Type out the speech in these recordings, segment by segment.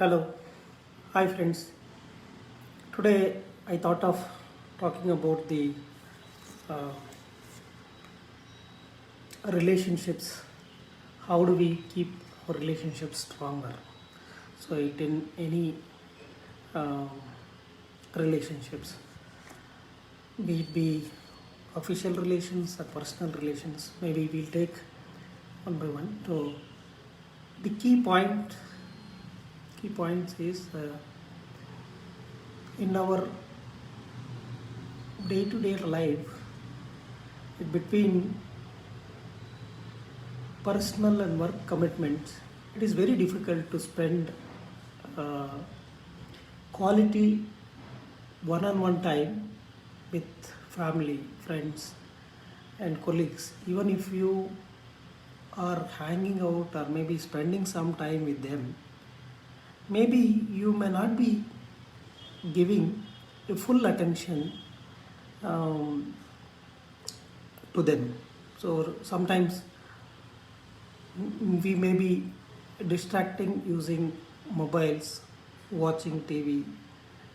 Hello, hi friends. Today I thought of talking about the uh, relationships. How do we keep our relationships stronger? So, it in any um relationships, be it be official relations or personal relations. Maybe we'll take one by one. So, the key points is in our day-to-day life between personal and work commitments, it is very difficult to spend uh, quality one-on-one time with family, friends, and colleagues. Even if you are hanging out or maybe spending some time with them, maybe you may not be giving a full attention um, to them. So sometimes we may be distracting using mobiles, watching TV,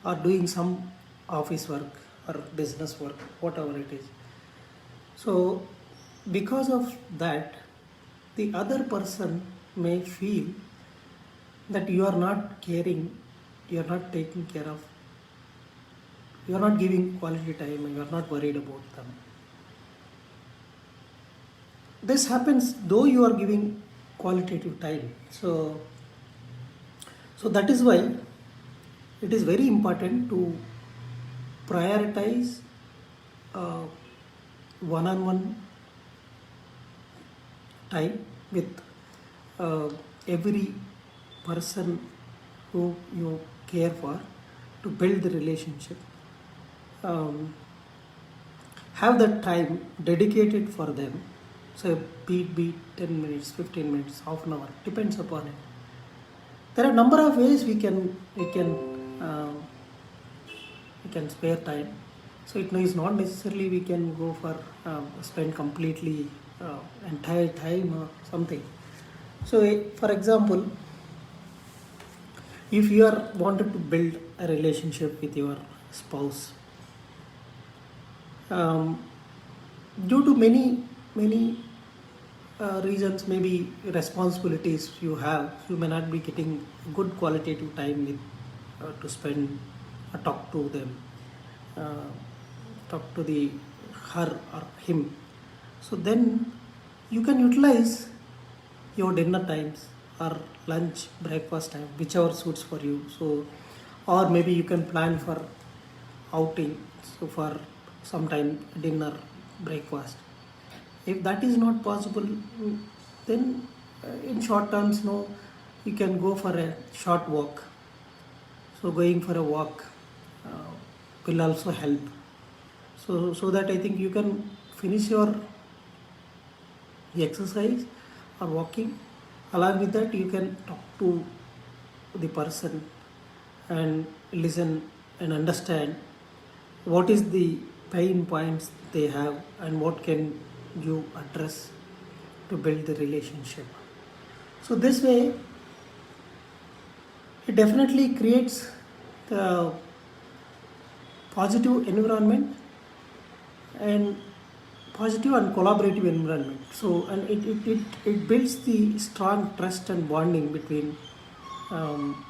or doing some office work or business work, whatever it is. So, because of that, the other person may feel that you are not caring, you are not taking care of, you are not giving quality time, and you are not worried about them. This happens though you are giving qualitative time. So that is why it is very important to prioritize uh, one-on-one time with every person who you care for to build the relationship. Um, have that time dedicated for them. So be 10 minutes, 15 minutes, half an hour, depends upon it. There are a number of ways uh, we can spare time. So it is not necessarily we can go for spend completely entire time or something. So for example, if you are wanted to build a relationship with your spouse, um, due to many reasons, maybe responsibilities you have, you may not be getting good qualitative time with to spend, talk to them, uh, talk to the her or him. So then you can utilize your dinner times or lunch, breakfast time, whichever suits for you. So, or maybe you can plan for outing, so for sometime dinner, breakfast. If that is not possible, then in short terms, no, you can go for a short walk. So going for a walk uh, will also help. So that I think you can finish your exercise or walking. Along with that, you can talk to the person and listen and understand what is the pain points they have and what can you address to build the relationship. So this way it definitely creates the positive environment and positive and collaborative environment. So and it builds the strong trust and bonding between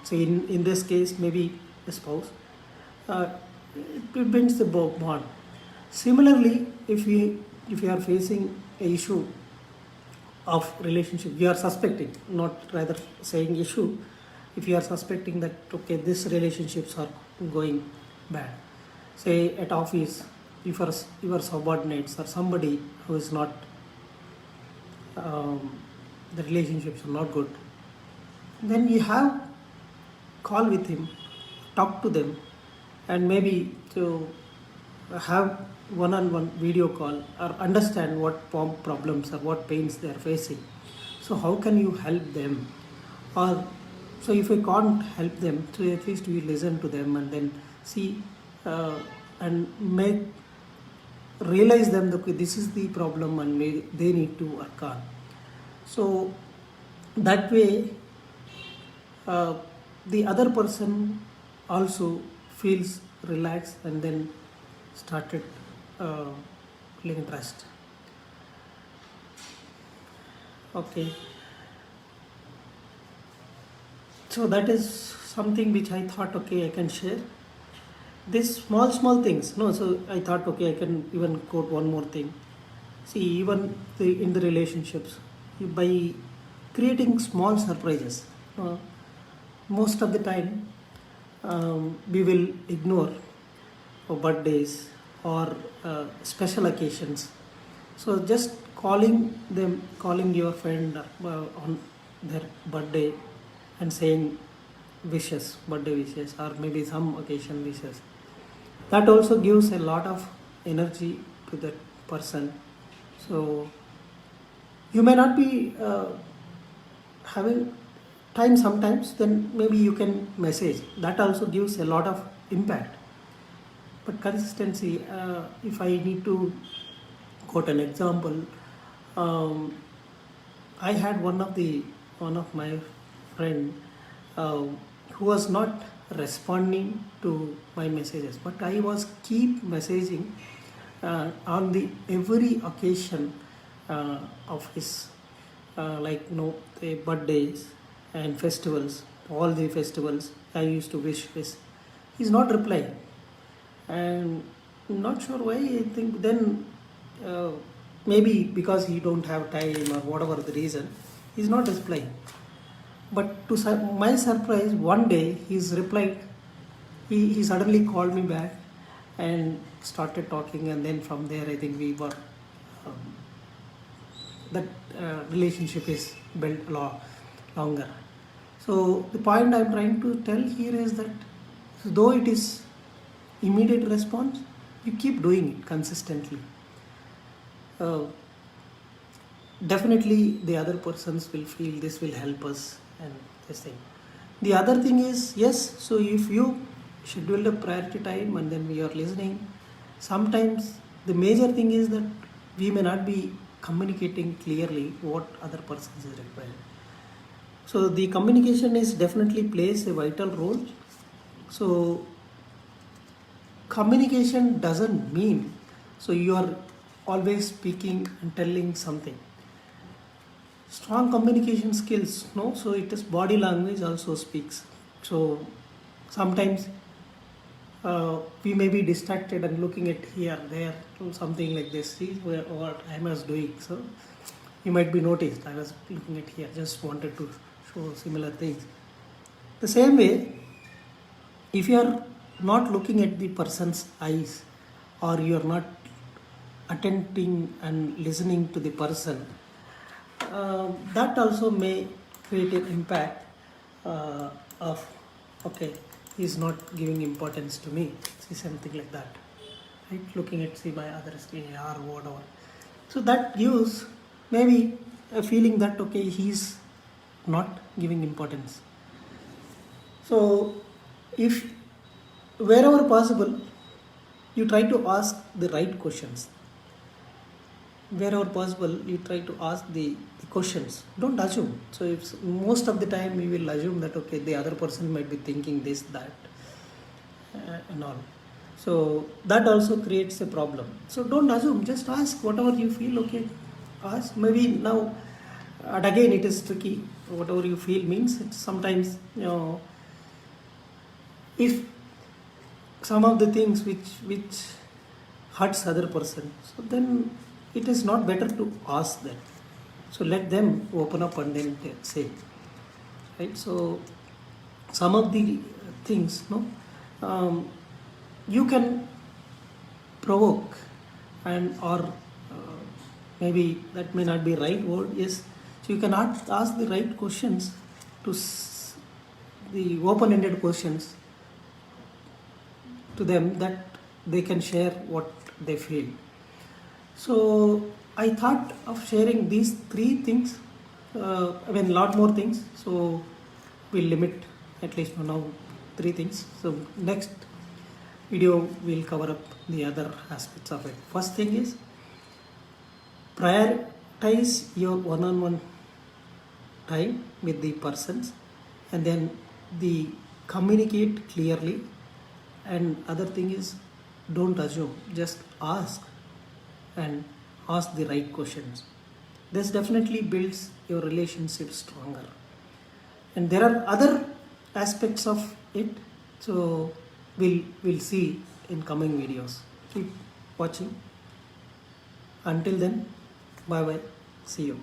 say in this case maybe a spouse. uh, it builds the bond. Similarly, if you are facing a issue of relationship, you are suspecting, not rather saying issue, if you are suspecting that okay, these relationships are going bad, say at office, if your subordinates or somebody who is not um, the relationships are not good, then you have call with him, talk to them, and maybe to have one-on-one video call or understand what problems or what pains they are facing. So how can you help them? Or so if I can't help them, so at least we listen to them and then see and make realize them that okay, this is the problem and they need to work on. So that way, uh, the other person also feels relaxed and then started uh, feeling trust. Okay, so that is something which I thought, okay, I can share these small things. No, so I thought, okay, I can even quote one more thing. See, even in the relationships, by creating small surprises, uh, most of the time we will ignore birthdays or special occasions. So just calling your friend on their birthday and saying birthday wishes, or maybe some occasion wishes, that also gives a lot of energy to that person. So you may not be having time sometimes, then maybe you can message. That also gives a lot of impact. But consistency, if I need to quote an example, um, I had one of my friend uh, who was not responding to my messages, but I was keep messaging on the every occasion of his, like, the birthdays and festivals, all the festivals I used to wish this. He's not replying, and not sure why. I think then uh, maybe because he don't have time or whatever the reason, he's not replying. But to my surprise, one day he's replied. He suddenly called me back and started talking, and then from there I think we were um, that relationship is built longer. So the point I'm trying to tell here is that though it is immediate response, you keep doing it consistently. Uh, Definitely the other persons will feel this will help us and this thing. The other thing is, yes, so if you schedule a priority time and then we are listening, sometimes the major thing is that we may not be communicating clearly what other person is requiring. So the communication is definitely plays a vital role. So communication doesn't mean so you are always speaking and telling something. Strong communication skills, no, so it is body language also speaks. So sometimes we may be distracted and looking at here there or something like this. See what I was doing. So you might be noticed I was looking at here, just wanted to show similar things. The same way, if you are not looking at the person's eyes, or you are not attending and listening to the person, that also may create an impact of, okay, he's not giving importance to me. See, something like that, right? Looking at, see, my other screen or whatever. So that gives maybe a feeling that, okay, he's not giving importance. So if wherever possible, you try to ask the right questions. Wherever possible, you try to ask the questions. Don't assume. So if most of the time we will assume that, okay, the other person might be thinking this, that, and all. So that also creates a problem. So don't assume. Just ask whatever you feel. Okay, ask. Maybe now, and again, it is tricky. Whatever you feel means it's sometimes, if some of the things which hurts other person, so then it is not better to ask them. So let them open up and then say, right? So some of the things, no, you can provoke, and or maybe that may not be right word. Yes, so you can ask the right questions, to the open-ended questions to them, that they can share what they feel. So I thought of sharing these three things. I mean, lot more things. So we'll limit at least for now three things. So next video we'll cover up the other aspects of it. First thing is, prioritize your one-on-one time with the persons, and then the communicate clearly, and other thing is don't assume, just ask, and ask the right questions. This definitely builds your relationship stronger. And there are other aspects of it, so we'll see in coming videos. Keep watching. Until then, bye bye, see you.